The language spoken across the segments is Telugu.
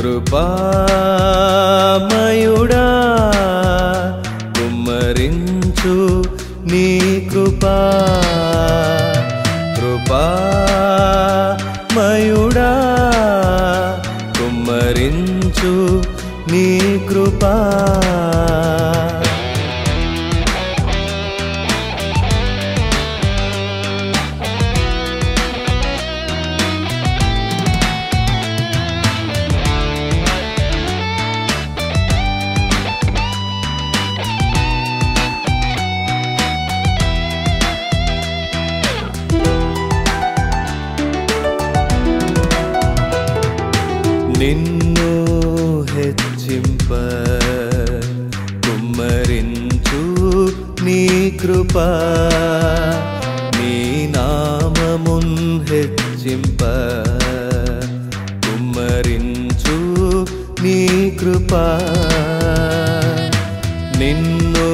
కృపామయుడా కుమ్మరించు నీ కృపా కృపామయుడా కుమ్మరించు నీ కృపా నిన్ను హెచ్చింప కుమ్మరించు నీ కృపా నీ నామమున్ హెచ్చింప కుమ్మరించు నీ కృపా నిన్ను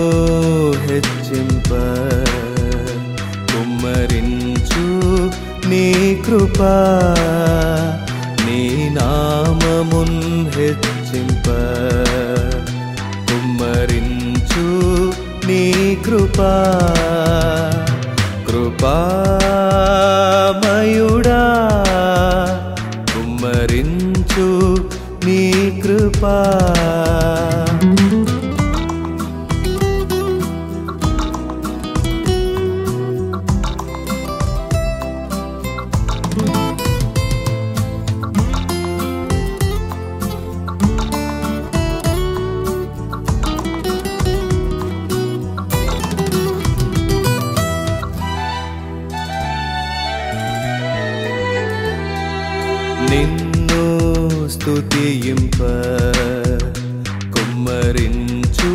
హెచ్చింప కుమ్మరించు నీ కృపా నీ నామమున్ హెచ్చింప కుమ్మరించు నీ కృపా కృపామయుడా కుమ్మరించు నీ కృపా నిన్ను స్తుతింప కుమ్మరించు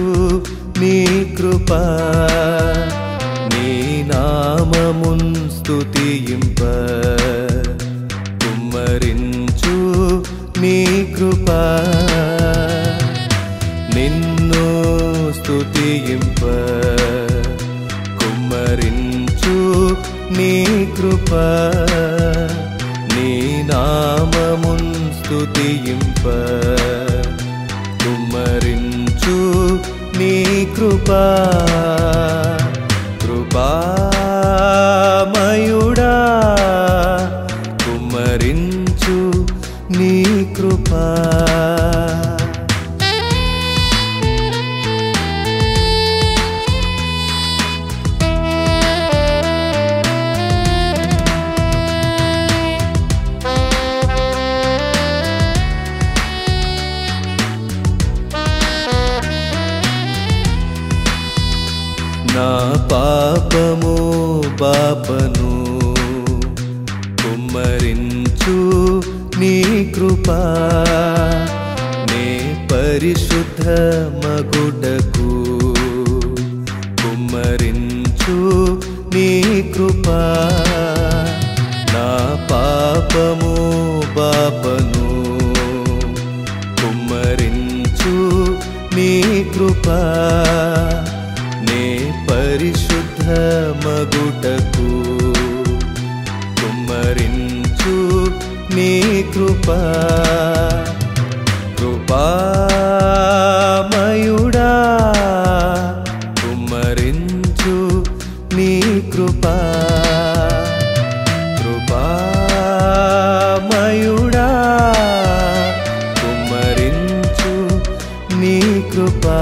నీ కృపా నీ నామమున్ స్తుతింప కుమ్మరించు నీ కృపా నిన్ను స్తుతింప కుమ్మరించు నీ కృపా నీ నామమున్ స్తుతింప కుమ్మరించు నీ కృపా కృపామయుడా కుమ్మరించు నీ కృపా నా పాపము పాపను కుమ్మరించు నీ కృపా నే పరిశుద్ధ మగుడకు కుమ్మరించు నీ కృపా నా పాపము పాపను కుమ్మరించు నీ కృపా పరిశుద్ధ మగుటకు కుమ్మరించు నీ కృపా కృపామయుడా కుమ్మరించు నీ కృపా కృపామయుడా కుమ్మరించు నీ కృపా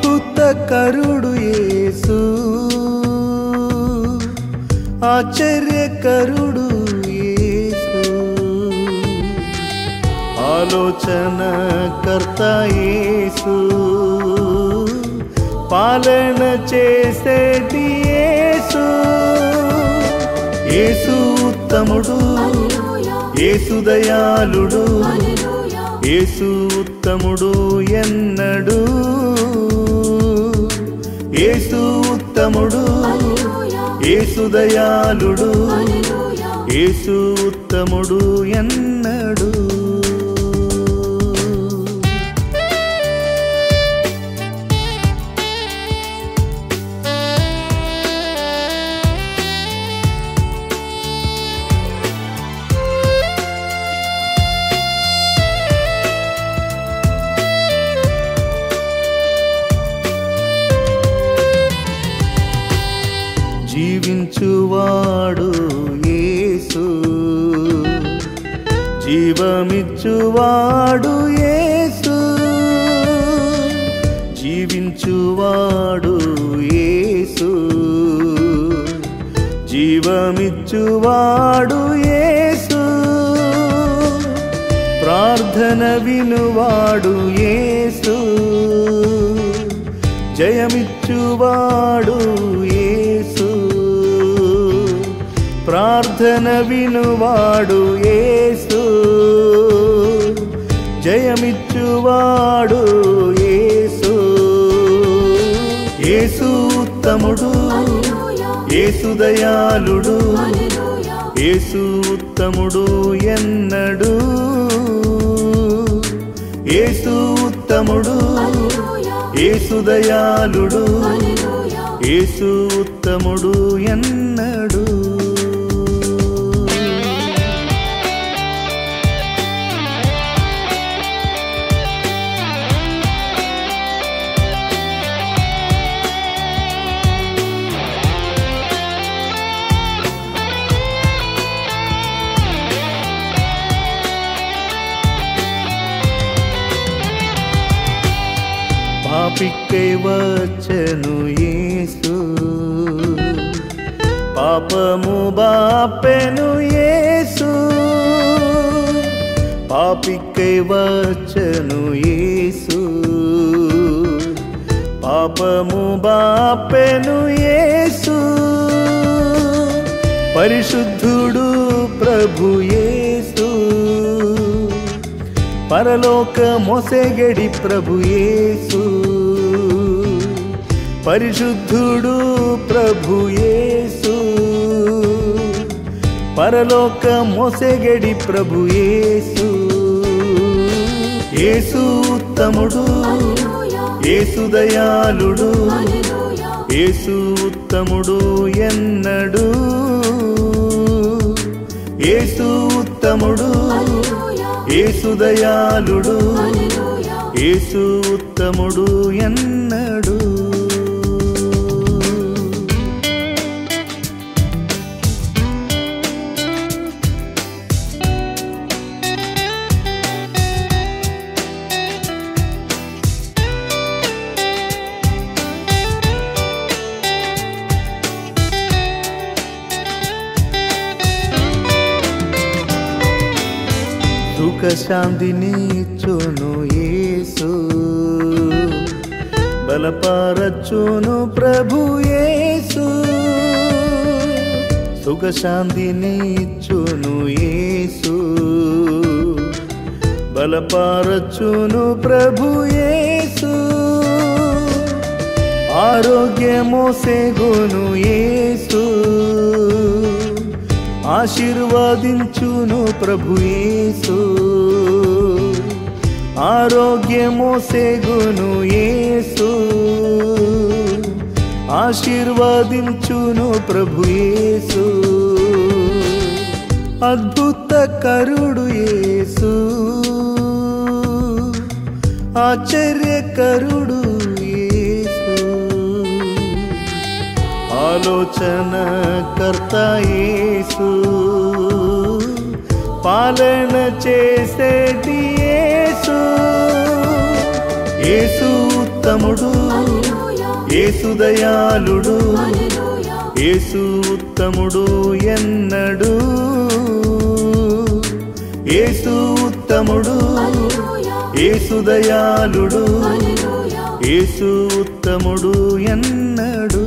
అద్భుతకరుడు యేసు ఆశ్చర్యకరుడు యేసు ఆలోచన కర్త యేసు, పాలన చేసేటి యేసు. యేసు ఉత్తముడు, యేసు దయాళుడు, యేసు ఉత్తముడు ఎన్నడు. యేసు ఉత్తముడు, యేసు దయాళుడు, యేసు ఉత్తముడు ఎన్నడు. జీవించువాడు యేసు, జీవమిచ్చువాడు యేసు. జీవించువాడు యేసు, జీవమిచ్చువాడు యేసు. ప్రార్థన వినువాడు యేసు, జయమిచ్చువాడు యేసు. ప్రార్థన వినువాడు యేసు, జయమిచ్చువాడు యేసు. యేసు ఉత్తముడు, యేసు దయాళుడు, యేసు ఉత్తముడు ఎన్నడు. యేసు ఉత్తముడు, యేసు దయాళుడు, యేసు ఉత్తముడు ఎన్నడు. పాపికై వచ్చెను యేసు, పాపము బాపెను యేసు. పాపికై వచ్చెను యేసు, పాపము బాపెను యేసు. పరిశుద్ధుడు ప్రభు యేసు, పరలోక మోసెగడి ప్రభు యేసు. పరిశుద్ధుడు ప్రభు యేసు, పరలోక మోసెగడి ప్రభు యేసు. యేసు ఉత్తముడు, యేసు దయాళుడు, యేసు ఉత్తముడు ఎన్నడు. యేసు ఉత్తముడు, యేసు దయాళుడు, యేసు ఉత్తముడు ఎన్నడు. సుఖ శాంతినిచ్చును యేసు, బలపరచును ప్రభు యేసు. సుఖ శాంతినిచ్చును యేసు, బలపరచును ప్రభు యేసు. ఆరోగ్యమోసెగును యేసు, ఆశీర్వదించును ప్రభు యేసు. ఆరోగ్యమోసెగును యేసు, ఆశీర్వదించును ప్రభు యేసు. అద్భుత కరుడు యేసు, ఆశ్చర్యకరుడు యేసు. ఆలోచన కర్త యేసు, పాలన చేసేటి యేసు. యేసు ఉత్తముడు, యేసు దయాళుడు, యేసు ఉత్తముడు ఎన్నడు. యేసు ఉత్తముడు యేసు దయాళుడు యేసు ఉత్తముడు ఎన్నడు.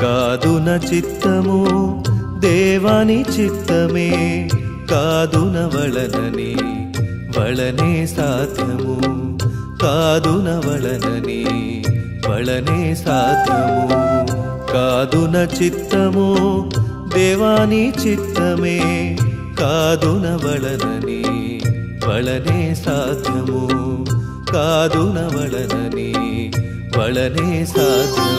కాదున చిత్తము దేవాని చిత్తమే కాదున వళనని వళనే సాధ్యము కాదున వళనని వళనే సాధ్యము. కాదున చిత్తము దేవాని చిత్తమే కాదున వళనని వళనే సాధ్యము కాదున వళనని వళనే సాధ్యము.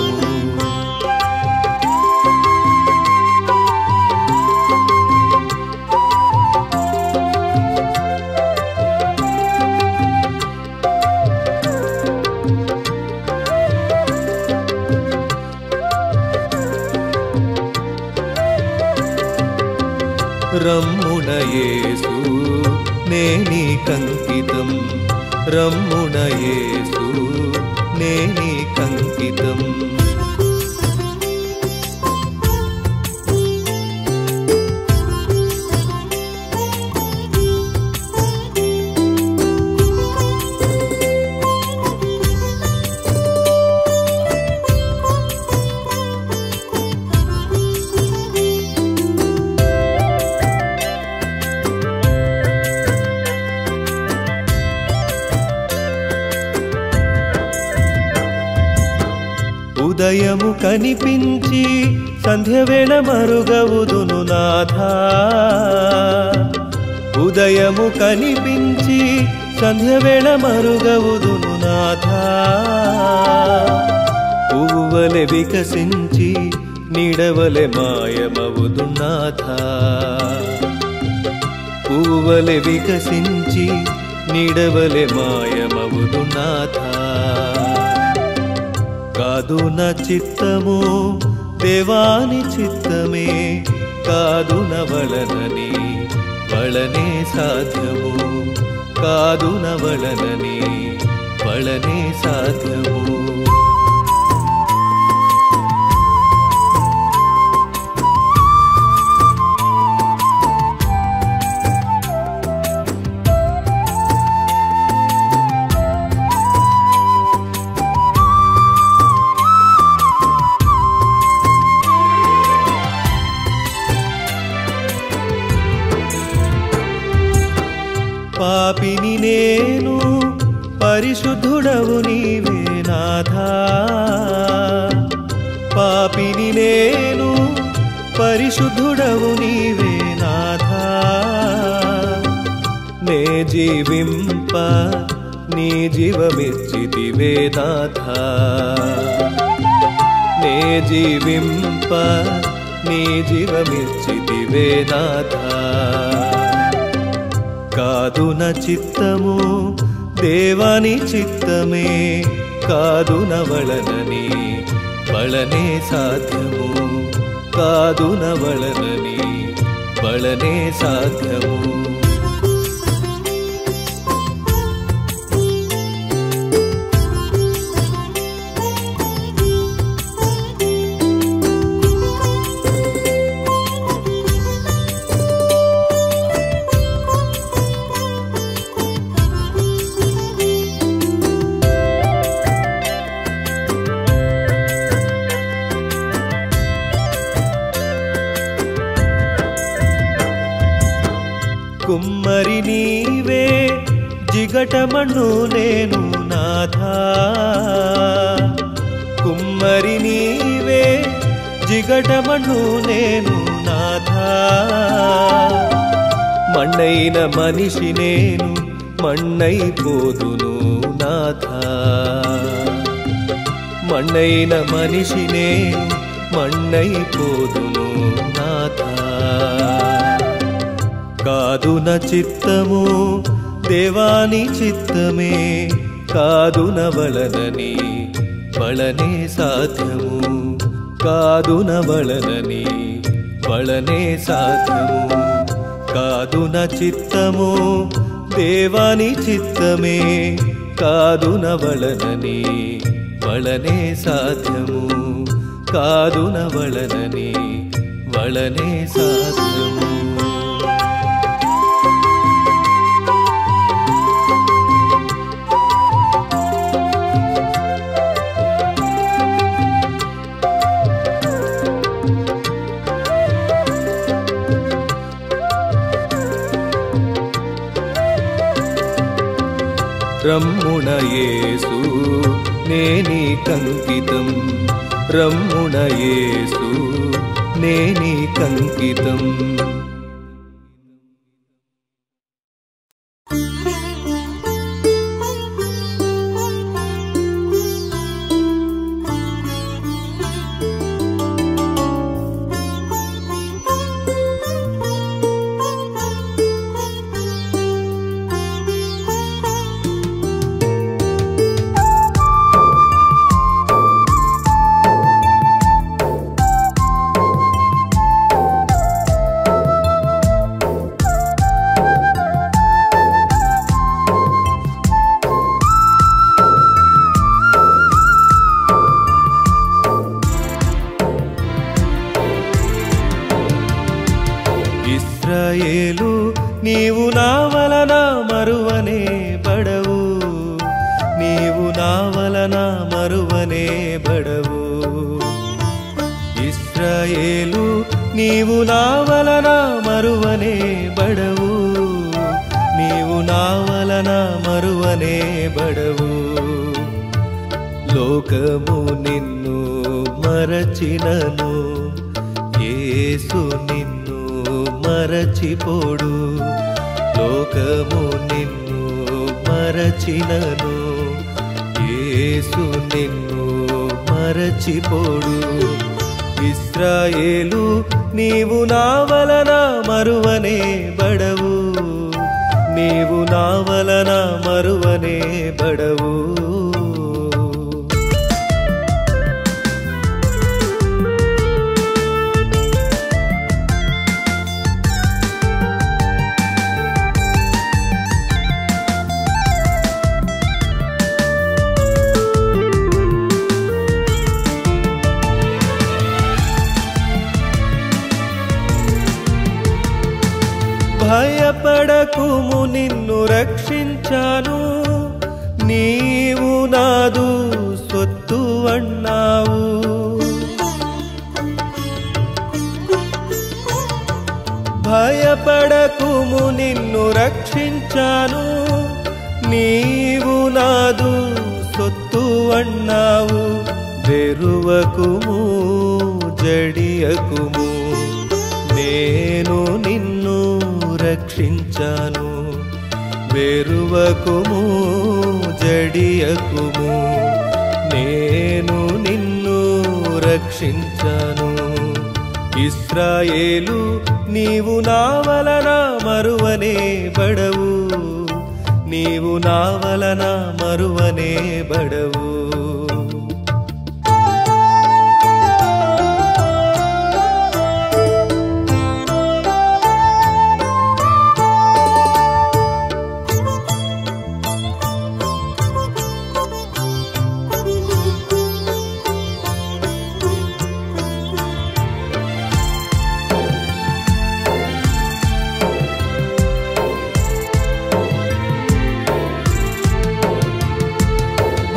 రమ్మున యేసు నేని కంకితం రమ్మున యేసు నేని కంకితం. ఉదయము కనిపించి సంధ్యవేళ మరుగవుదును నాథా ఉదయము కనిపించి సంధ్యవేళ మరుగవుదును నాథా. పువ్వువలె వికసించి నీడవలె మాయమవుదు నాథా పువ్వువలె వికసించి నీడవలె మాయమవుదు నాథా. కాదున చిత్తము దేవాని చిత్తమే కాదున వళనని వళనే సాధ్యము కాదున వళనని వళనే సాధ్యము. పాపిని నేను పరిశుద్ధుడవు నీవే నాథా పాపిని నేను పరిశుద్ధుడవు నీవే నాథా. నే జీవింప నీ జీవమిచ్చితివే నాథా నే జీవింప నీ జీవమిచ్చితివే నాథా. కాదున చిత్తము దేవాని చిత్తమే కాదున వళనని వళనే సాధ్యము కాదున వళనని వళనే సాధ్యము. కుమ్మరి నీవే జిగటమణు నేను నాథా కుమ్మరి నీవే జిగటమణు నేను నాథా. మಣ್ಣైన మనిషి నేను మಣ್ಣైపోదును నాథా. మಣ್ಣైన మనిషి నేను మಣ್ಣైపోదును నాథా. కాదు నా చిత్తము దేవాని చిత్తమే, కాదు నవలనని వలనే సాధ్యము, కాదు నవలనని వలనే సాధ్యము. కాదు నా చిత్తము దేవాని చిత్తమే, కాదు నవలనని వలనే సాధ్యము, కాదు నవలనని వలనే సాధ్యము. రమ్ముణ యేసు నేనీ కంకితం, రమ్ముణ యేసు నేనీ కంకితం. ఇశ్రాయేలు నీవు నా వలన మరువనే బడవు, నీవు నా వలన మరువనే బడవు. ఇశ్రాయేలు నీవు నా వలన మరువనే బడవు, నీవు నా వలన మరువనే బడవు. లోకము నిన్ను మరచినను యేసు నిన్ను మరచిపోడు, లోకము నిన్ను మరచినను యేసు నిన్ను మరచిపోడు. ఇశ్రాయేలు నీవు నా వలన మరువనే బడవు, నీవు నా వలన మరువనే బడవు. భయపడకుము నిన్ను రక్షించాను, నీవు నాదు సొత్తు అన్నావు. భయపడకుము నిన్ను రక్షించాను, నీవు నాదు సొత్తు అన్నావు. వెరువకుము జడియకుము నేను నిన్ను రక్షించాను. వెరువకుము జడియకుము నేను నిన్ను రక్షించాను. ఇశ్రాయేలు నీవు నా వలన మరువనే బడవు, నీవు నా వలన మరువనే బడవు.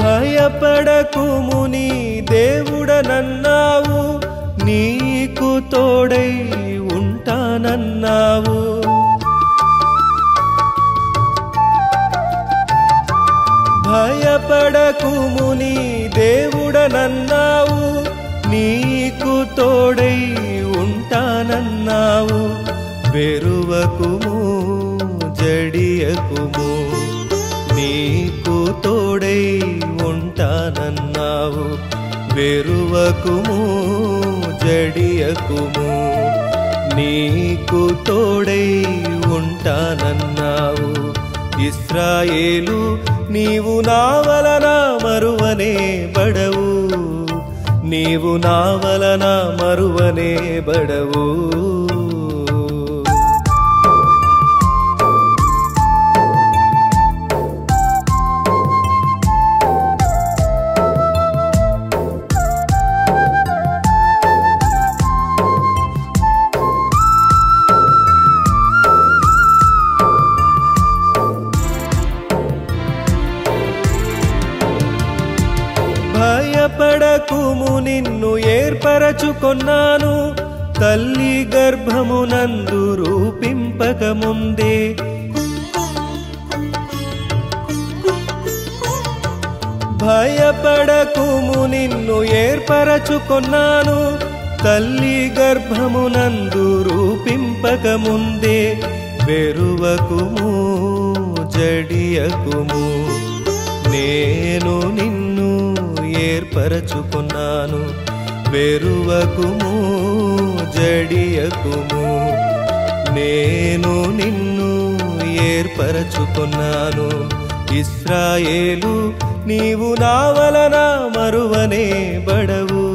భయపడకుము నీ దేవుడనన్నావు, నీకు తోడై ఉంటానన్నావు. భయపడకుము నీ దేవుడనన్నావు, నీకు తోడై ఉంటానన్నావు. వెరువకుము జడియకుము నీకు తోడై ఉంటానన్నావు. వెరువకుము జడియకుము, నీకు తోడై ఉంటానన్నావు. ఇశ్రాయేలు నీవు నా వలన మరువనే బడవు, నీవు నా వలన మరువనే బడవు. భయపడకుము, నిన్ను ఏర్పరచుకొన్నాను, తల్లి గర్భమునందు రూపింపక ముందే. భయపడకుము, నిన్ను ఏర్పరచుకొన్నాను, తల్లి గర్భమునందు రూపింపక ముందే. వెరువకుము జడియకుము, నేను నిన్ను ఏర్పరచుకున్నాను. వెరువకుము జడియకుము, నేను నిన్ను ఏర్పరచుకున్నాను. ఇశ్రాయేలు నీవు నా వలన మరువనే బడవు,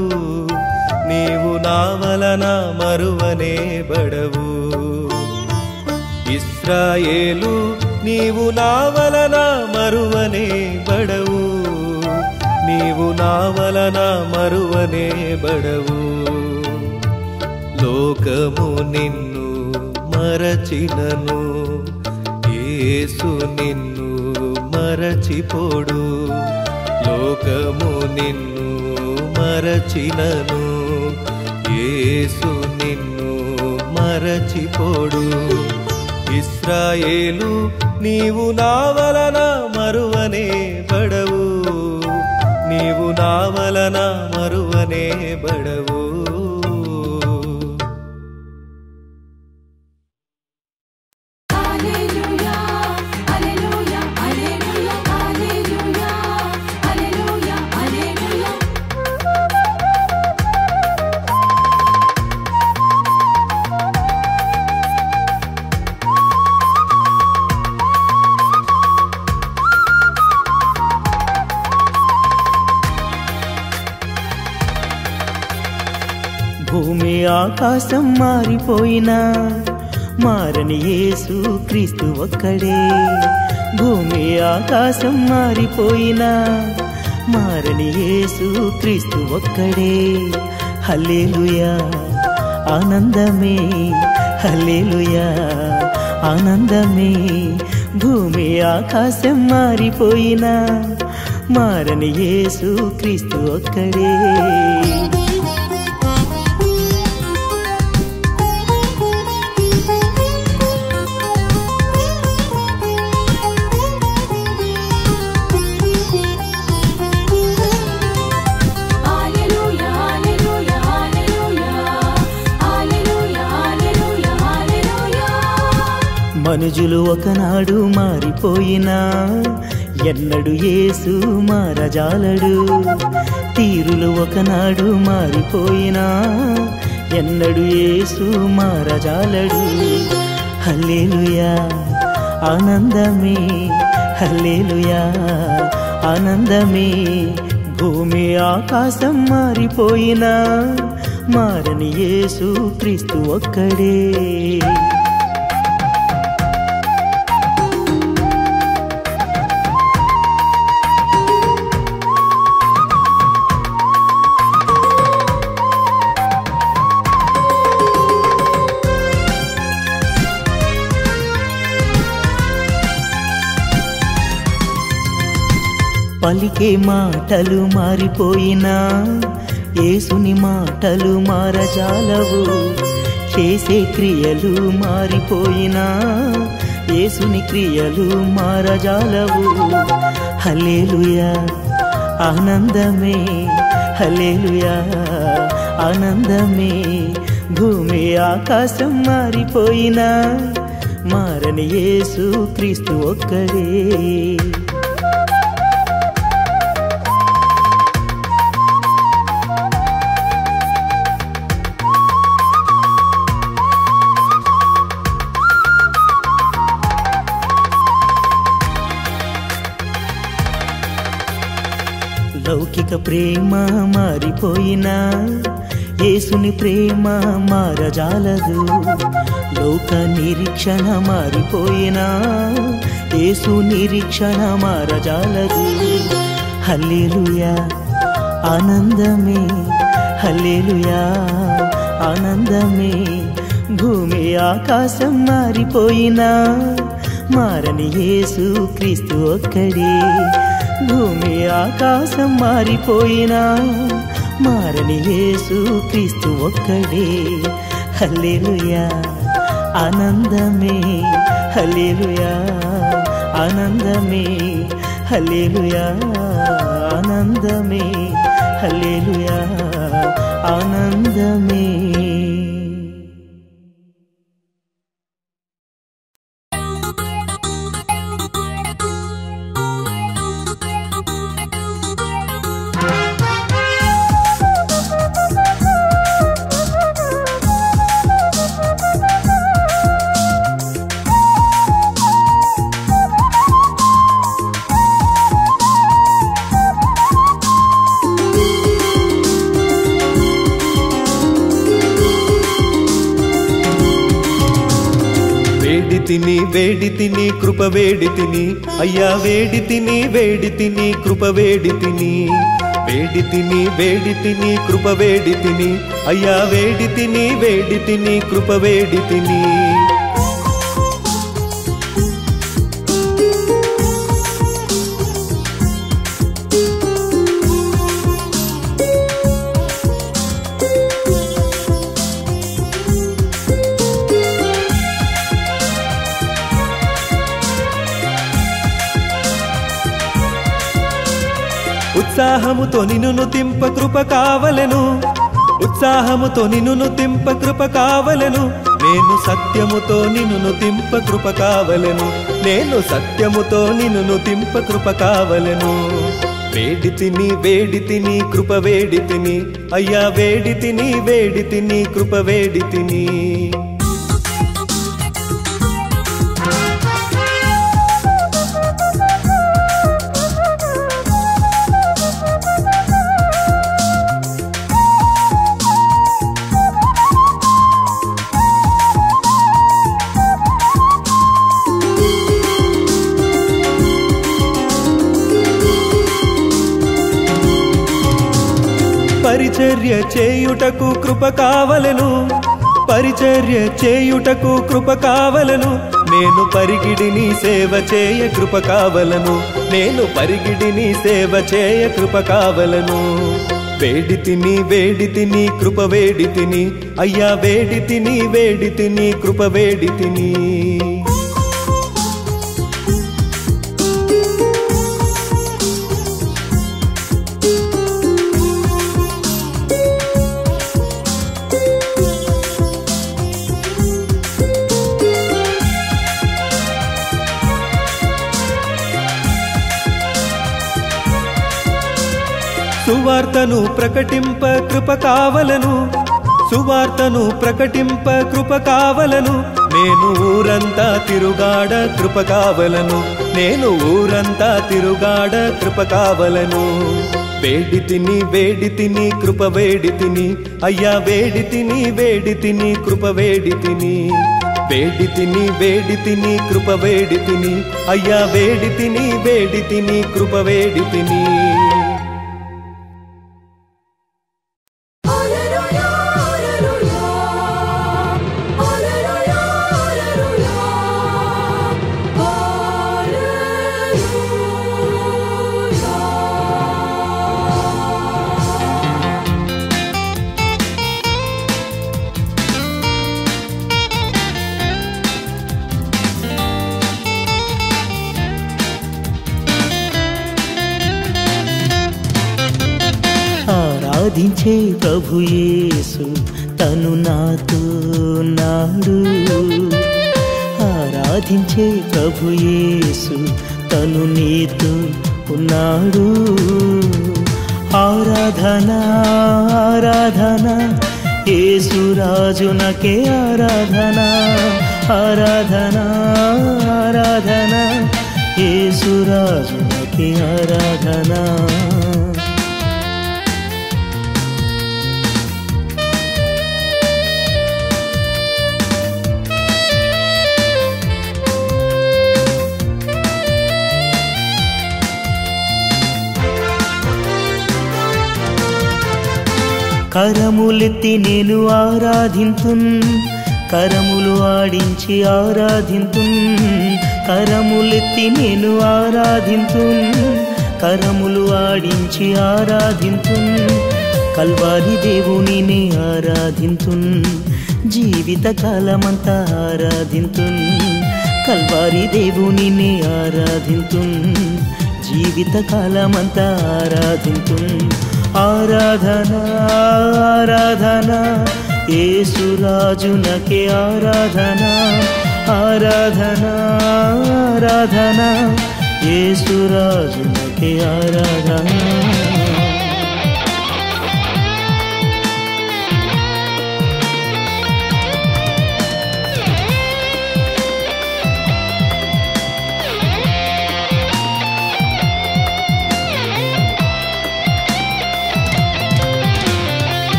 నీవు నా వలన మరువనే బడవు. ఇశ్రాయేలు నీవు నా వలన మరువనే బడవు, నీవు నా వలన మరువనే బడవు. లోకము నిన్ను మరచినను, యేసు నిన్ను మరచిపోడు. లోకము నిన్ను మరచినను, యేసు నిన్ను మరచిపోడు. ఇశ్రాయేలు నీవు నా వలన మరువనే బడవు, నీవు నా వలన మరువనే బడవు. భూమి ఆకాశం మారిపోయినా మారని యేసు క్రీస్తు ఒక్కడే. భూమి ఆకాశం మారిపోయినా మారని యేసు క్రీస్తు ఒక్కడే. హల్లెలూయా ఆనందమే, హల్లెలూయా ఆనందమే. భూమి ఆకాశం మారిపోయినా మారని యేసు క్రీస్తు ఒక్కడే. మనుజులు ఒకనాడు మారిపోయినా ఎన్నడు యేసు మారజాలడు. తీరులు ఒకనాడు మారిపోయినా ఎన్నడు యేసు మారజాలడు. హల్లెలూయా ఆనందమే, హల్లెలూయా ఆనందమే. భూమి ఆకాశం మారిపోయినా మారని యేసు క్రీస్తు ఒక్కడే. పలికే మాటలు మారిపోయినా యేసుని మాటలు మారజాలవు. చేసే క్రియలు మారిపోయినా యేసుని క్రియలు మారజాలవు. హల్లెలూయా ఆనందమే, హల్లెలూయా ఆనందమే. భూమి ఆకాశం మారిపోయినా మారని యేసు క్రీస్తు ఒక్కడే. లౌకిక ప్రేమ మారిపోయినా యేసుని ప్రేమ మారజాలదు. లోక నిరీక్షణ మారిపోయినా యేసు నిరీక్షణ మారజాలదు. హల్లెలూయా ఆనందమే, హల్లెలూయా ఆనందమే. భూమి ఆకాశం మారిపోయినా మారని యేసు క్రీస్తు ఒక్కడే. భూమి ఆకాశం మారిపోయినా మారని యేసు క్రీస్తు ఒక్కడే. హల్లెలూయా ఆనందమే, హల్లెలూయా ఆనందమే, హల్లెలూయా ఆనందమే, హల్లెలూయా ఆనందమే. వేడి తిని కృప వేడి తిని అయ్యా వేడి తిని కృప వేడి తిని. వేడి తిని కృప వేడి తిని అయ్యా వేడి తిని కృప వేడి తిని. ఉత్సాహముతో నిన్ను తింప కృప కావలెను, ఉత్సాహముతో నిన్ను తింప కృప కావలెను. నేను సత్యముతో నిన్ను తింప కృప కావలెను, నేను సత్యముతో నిన్ను తింప కృప కావలెను. వేడి తిని కృప వేడి తిని అయ్యా వేడి తిని కృప వేడి తిని. పరిచర్య చేయుటకు కృప కావలెను, పరిచర్య చేయుటకు కృప కావలెను. నేను పరిగిడిని సేవ చేయ కృప కావలెను, నేను పరిగిడిని సేవ చేయ కృప కావలెను. వేడి తిని కృప వేడి తిని అయ్యా వేడి తిని కృప వేడి తిని. సువార్తను ప్రకటింప కృప కావలెను, సువార్తను ప్రకటింప కృప కావలెను. నేను ఊరంతా తిరుగాడ కృప కావలెను, నేను ఊరంతా తిరుగాడ కృప కావలెను. వేడి తిని కృప వేడి తిని అయ్యా వేడి తిని కృప వేడి తిని. వేడి తిని కృప వేడి తిని అయ్యా వేడి తిని కృప వేడి తిని. ఆరాధించే ప్రభు యేసు తను నాతో నాడు, ఆరాధించే ప్రభు యేసు తను నీతో ఉన్నాడు. ఆరాధన ఆరాధన యేసు రాజునకే ఆరాధన, ఆరాధన ఆరాధన యేసు రాజునకే ఆరాధన. కరములెత్తి నేను ఆరాధింతున్, కరములు ఆడించి ఆరాధింతున్, కరములెత్తి నేను ఆరాధింతున్, కరములు ఆడించి ఆరాధింతున్, కల్వారి దేవునిని ఆరాధింతున్, జీవిత కాలమంతా ఆరాధింతున్, కల్వారి దేవునిని ఆరాధింతున్, జీవిత కాలమంతా ఆరాధింతున్. ఆరాధన ఆరాధన యేసురాజునకే ఆరాధన, ఆరాధన ఆరాధన యేసురాజునకే ఆరాధన.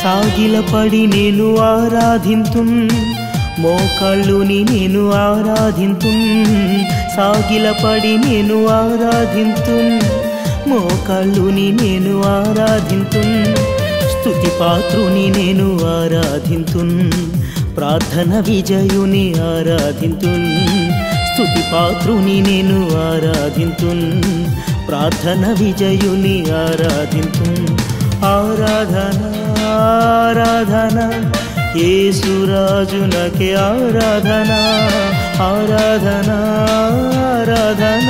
సాగిలపడి నేను ఆరాధింతున్, మోకాళ్ళుని నేను ఆరాధింతున్, సాగిలపడి నేను ఆరాధింతున్, మోకాళ్ళుని నేను ఆరాధింతున్, స్తుతి పాత్రుని నేను ఆరాధింతున్, ప్రార్థన విజయుని ఆరాధింతున్, స్తుతి పాత్రుని నేను ఆరాధింతున్, ప్రార్థన విజయుని ఆరాధింతున్. ఆరాధన ఆరాధన యేసురాజునకే ఆరాధన, ఆరాధన ఆరాధన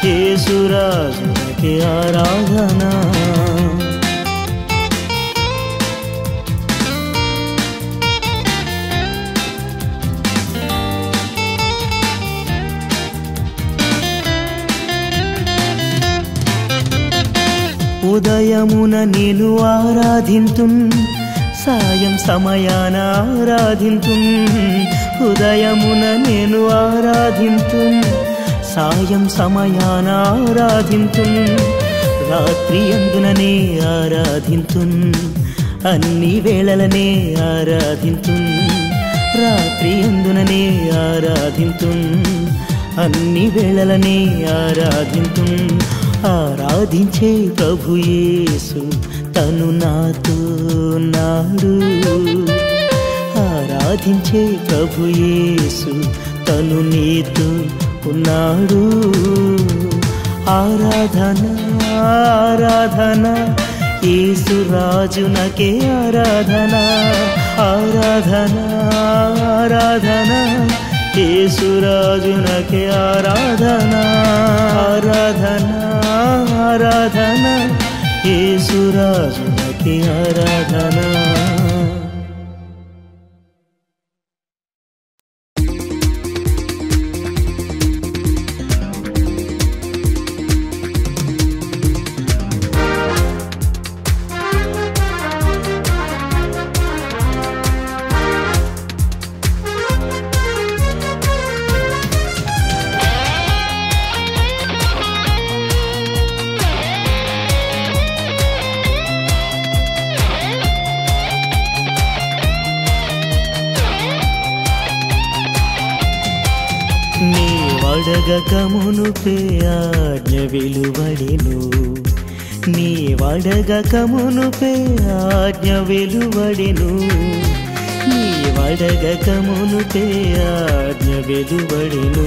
యేసురాజునకే ఆరాధన. ఉదయమున నేను ఆరాధింతున్, సాయం సమయాన ఆరాధింతున్, ఉదయమున నేను ఆరాధింతున్, సాయం సమయాన ఆరాధింతున్, రాత్రి అందుననే ఆరాధింతున్, అన్ని వేళలనే ఆరాధింతున్, రాత్రి అందుననే ఆరాధింతున్, అన్ని వేళలనే ఆరాధింతున్. ఆరాధించే ప్రభు యేసు తను నాతో నాడు, ఆరాధించే ప్రభు యేసు తను నీతో ఉన్నాడు. ఆరాధన ఆరాధన యేసురాజునకే ఆరాధన, ఆరాధన ఆరాధన యేసురాజునకే ఆరాధన, ఆరాధన ఆరాధన యేసురాజునకే ఆరాధన. వడగకమునుపే ఆజ్ఞ వెలువడెను, నీ వడగకమునుపే ఆజ్ఞ వెలువడెను, నీ వడగకమునుపే ఆజ్ఞ వెలువడెను,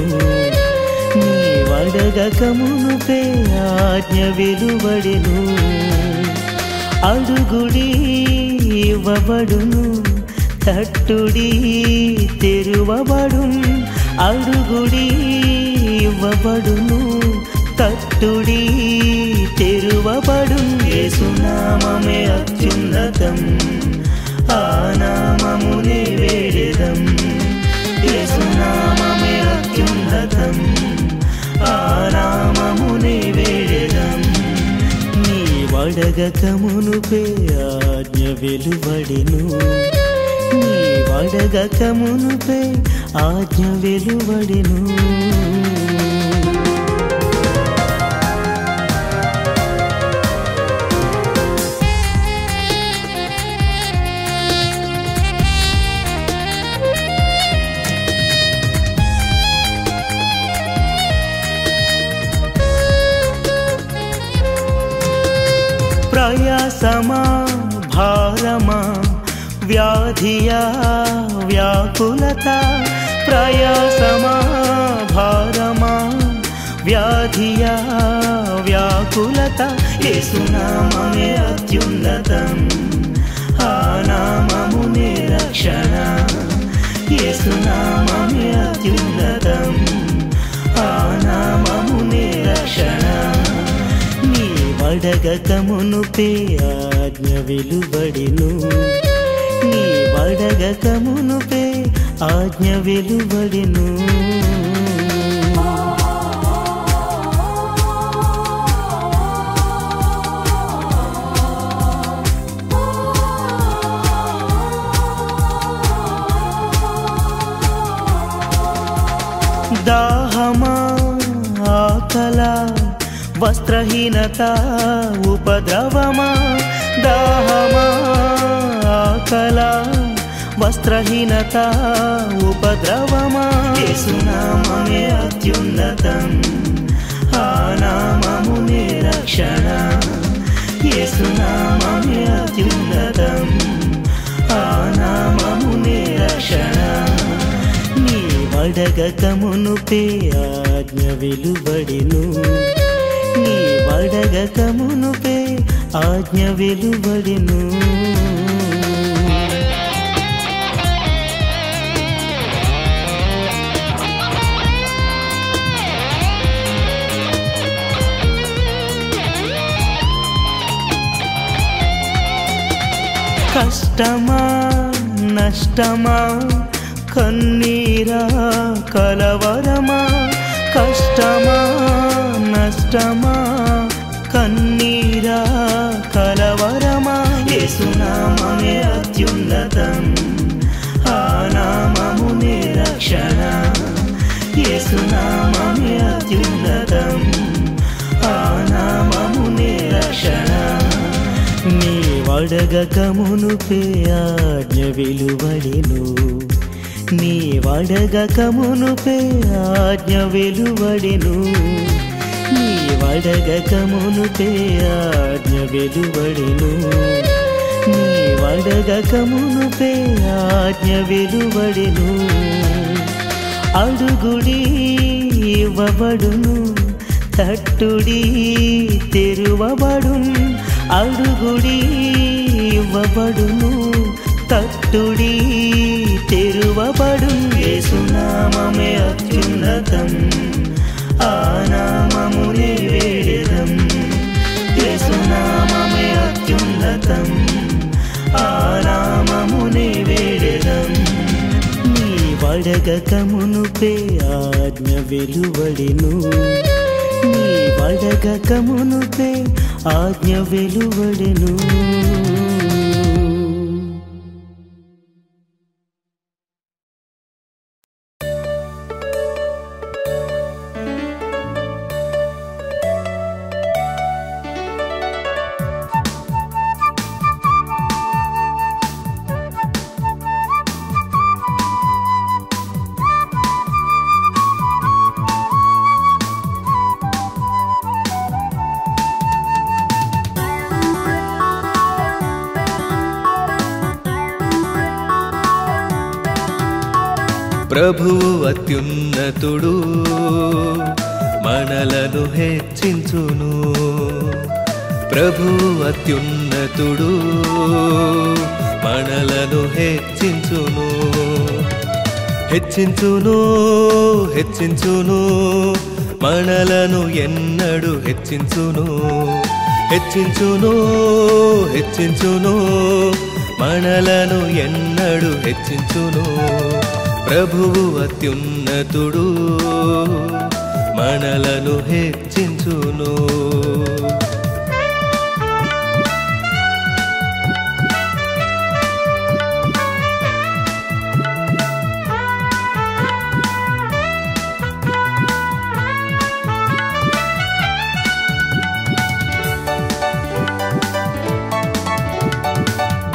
నీ వడగకమునుపే ఆజ్ఞ వెలువడెను. అడుగుడి ఇవ్వబడును, తట్టుడి తెరువబడును, అడుగుడి ఇవ్వబడును, తట్టుడి తెరువబడును. యేసునామమే అత్యున్నతం, ఆ నామమునే వేడెదం, యేసునామమే అత్యున్నతం, ఆ నామమునే వేడెదం. నీ వడగకమునుపే ఆజ్ఞ వెలువడెను, నీ వడగకమునుపే ఆజ్ఞ వెలువడెను. ప్రయాసమా భారమా వ్యాధియా వ్యాకులత ప్రయాసమా భారమా వ్యాధియా వ్యాకులత యేసునామమే అత్యున్నతం ఆ నామమునే రక్షణ యేసునామమే అత్యున్నతం ఆ నామమునే రక్షణ నీ వడగక మునుపే ఆజ్ఞ వెలువడెను నీ వడగక మునుపే ఆజ్ఞ వెలువడెను దాహమా ఆకలా వస్త్రహీనత ఉపద్రవమా దాహమా ఆకలా వస్త్రహీనత ఉపద్రవమా యేసునామమే అత్యున్నతం ఆ నామమునే రక్షణ యేసునామమే అత్యున్నతం ఆ నామమునే రక్షణ నీ వడగక మునుపే ఆజ్ఞ వెలువడెను నీ వడగక మునుపే ఆజ్ఞ వెలువడెను కష్టమా నష్టమా కన్నీరా కలవరమా కష్టమా నష్టమా కన్నీరా కలవరమా యేసునామమే అత్యున్నతం ఆ నామమునే రక్షణ యేసునామమే అత్యున్నతం ఆ నామమునే రక్షణ నీ వడగక మునుపే ఆజ్ఞ వెలువడెను నీ వడగక మునుపే ఆజ్ఞ వెలువడెను నీ వడగక మునుపే ఆజ్ఞ వెలువడెను నీ వడగక మునుపే ఆజ్ఞ వెలువడెను అడుగుడి ఇవ్వబడును తట్టుడి తెరువబడును అడుగుడి ఇవ్వబడును తట్టుడి తెరువబడును యేసునామమే అత్యున్నతం ఆ నామమునే వేడెదం యేసునామమే అత్యున్నతం ఆ నామమునే వేడెదం నీ వడగక మునుపే ఆజ్ఞ వెలువడెను నీ వడగక మునుపే ఆజ్ఞ వెలువడెను ప్రభువు అత్యున్నతుడు మనలను హెచ్చించును ప్రభువు అత్యున్నతుడు మనలను హెచ్చించును హెచ్చించును హెచ్చించును మనలను ఎన్నడు హెచ్చించును హెచ్చించును హెచ్చించును మనలను ఎన్నడు హెచ్చించును ప్రభువు అత్యున్నతుడు మనలను హెచ్చించును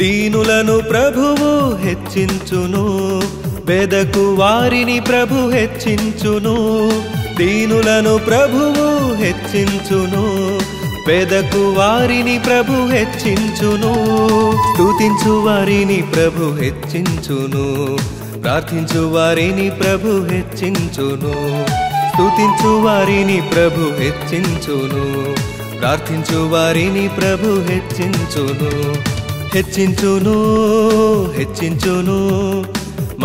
దీనులను ప్రభువు హెచ్చించును బెదకు వారిని ప్రభు హెచ్చించును దీనులను ప్రభువు హెచ్చించును వెదకు వారిని ప్రభు హెచ్చించును, స్తుతించు వారిని ప్రభు హెచ్చించును, ప్రార్థించు వారిని ప్రభు హెచ్చించును, స్తుతించు వారిని ప్రభు హెచ్చించును, ప్రార్థించు వారిని ప్రభు హెచ్చించును. హెచ్చించును హెచ్చించును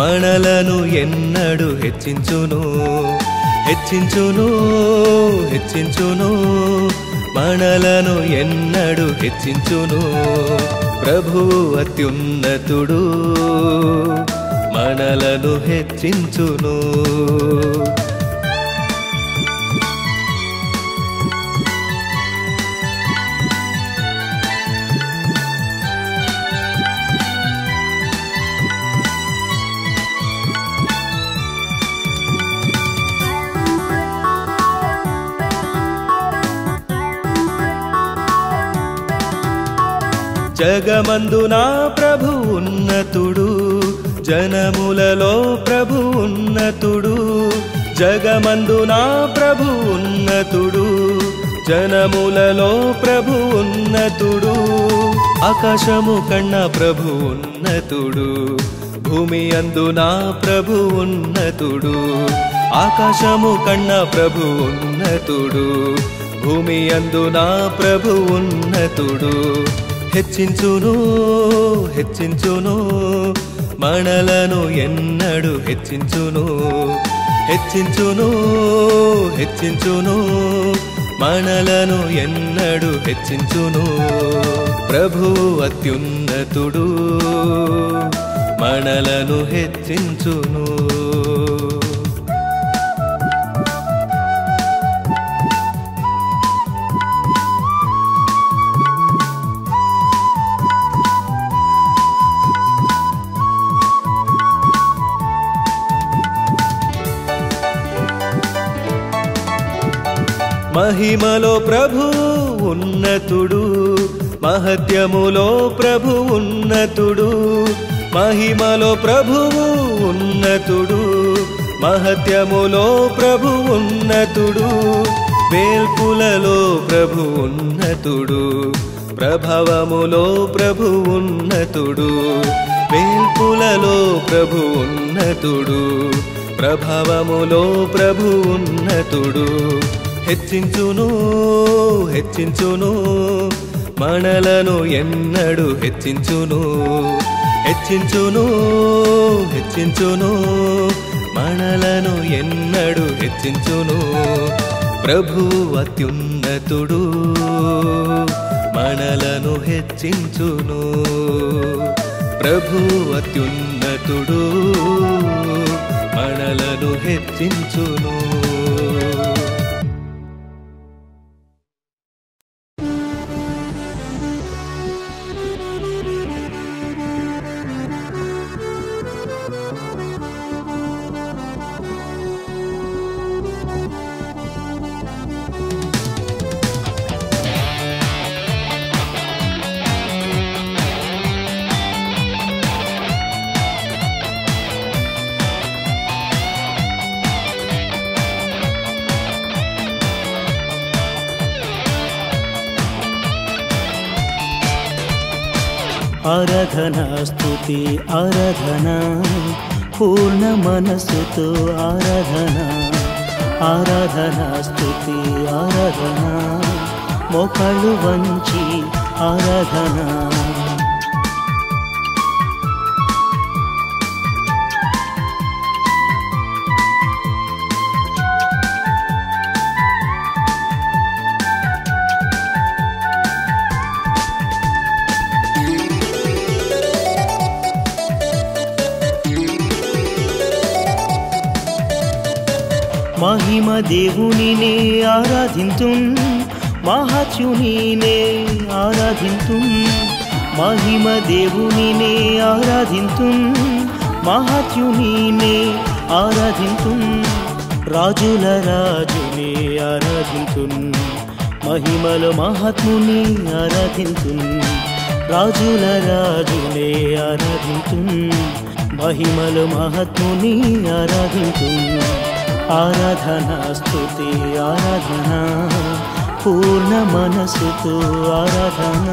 మనలను ఎన్నడు హెచ్చించును, హెచ్చించును హెచ్చించును మనలను ఎన్నడు హెచ్చించును. ప్రభువు అత్యున్నతుడు మనలను హెచ్చించును. జగమందున ప్రభు ఉన్నతుడు, జనములలో ప్రభు ఉన్నతుడు, జగమందున ప్రభు ఉన్నతుడు, జనములలో ప్రభు ఉన్నతుడు. ఆకాశము కన్నా ప్రభు ఉన్నతుడు, భూమి అందున ప్రభు ఉన్నతుడు, ఆకాశము కన్నా ప్రభు ఉన్నతుడు, భూమి అందున ప్రభు ఉన్నతుడు. హెచ్చించును హెచ్చించును మనలను ఎన్నడు హెచ్చించును, హెచ్చించును హెచ్చించును మనలను ఎన్నడు హెచ్చించును. ప్రభు అత్యున్నతుడు మనలను హెచ్చించును. మహిమలో ప్రభు ఉన్నతుడు, మహత్యములో ప్రభు ఉన్నతుడు, మహిమలో ప్రభువు ఉన్నతుడు, మహత్యములో ప్రభు ఉన్నతుడు, వేల్పులలో ప్రభు ఉన్నతుడు, ప్రభావములో ప్రభు ఉన్నతుడు, వేల్పులలో ప్రభు ఉన్నతుడు, ప్రభావములో ప్రభు ఉన్నతుడు. హెచ్చించును హెచ్చించును మనలను ఎన్నడు హెచ్చించును, హెచ్చించును హెచ్చించును మనలను ఎన్నడు హెచ్చించును. ప్రభు అత్యున్నతుడు మనలను హెచ్చించును, ప్రభు అత్యున్నతుడు మనలను హెచ్చించును. ఆరాధనా స్తుతి ఆరాధనా పూర్ణ మనసుతో ఆరాధనా, ఆరాధనా స్తుతి ఆరాధనా మోకాళ్ళు వంచి ఆరాధనా. మహిమ దేవునినే ఆరాధింతుం, మహాత్యునినే ఆరాధింతుం, మహిమ దేవునినే ఆరాధింతుం, మహాత్యునినే ఆరాధింతుం, రాజుల రాజునే ఆరాధింతుం, మహిమలో మహాత్ముని ఆరాధింతుం, రాజుల రాజునే ఆరాధింతుం, మహిమలో మహాత్ముని ఆరాధింతుం. ఆరాధనా స్తుతి ఆరాధనా పూర్ణ మనసుతో ఆరాధన.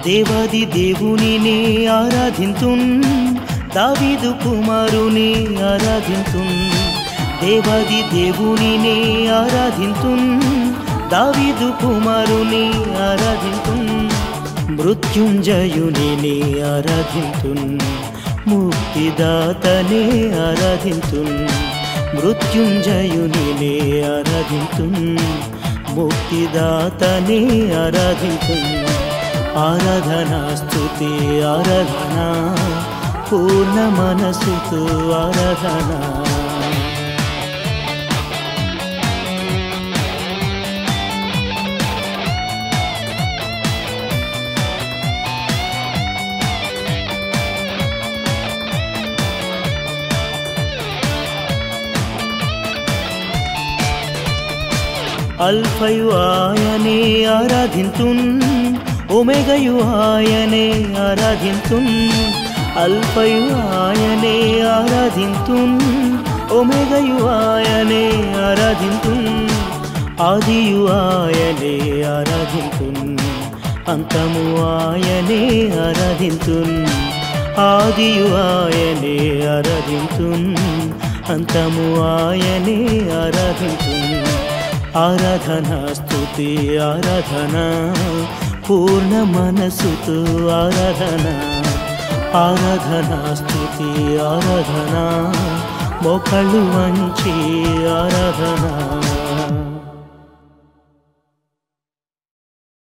దేవాది దేవునిని ఆరాధింతున్, దావీదు కుమారుని ఆరాధింతున్. దేవాది దేవునిని ఆరాధింతున్, దావీదు కుమారుని ఆరాధింతున్. మృత్యుంజయునిని ఆరాధింతున్, ముక్తిదాతనే ఆరాధింతున్. మృత్యుంజయునిని ఆరాధింతున్, ముక్తిదాతనే ఆరాధింతున్. ఆరాధనా స్తుతి ఆరాధన, పూర్ణ మనసుతో ఆరాధన. అల్ఫయు ఆయనే ఆరాధింతున్, ఒమేగయు ఆయనే ఆరాధింతున్. అల్ఫయు ఆయనే ఆరాధింతున్, ఒమేగయు ఆయనే ఆరాధింతున్. ఆదియు ఆయనే ఆరాధింతున్, అంతము ఆయనే ఆరాధింతున్. ఆదియు ఆయనే ఆరాధింతున్, అంతము ఆయనే ఆరాధింతున్. ఆరాధనా స్తుతి ఆరాధన, పూర్ణ మనసుతో ఆరాధన. ఆరాధనా స్తుతి ఆరాధన, మోకాళ్ళు వంచి ఆరాధన.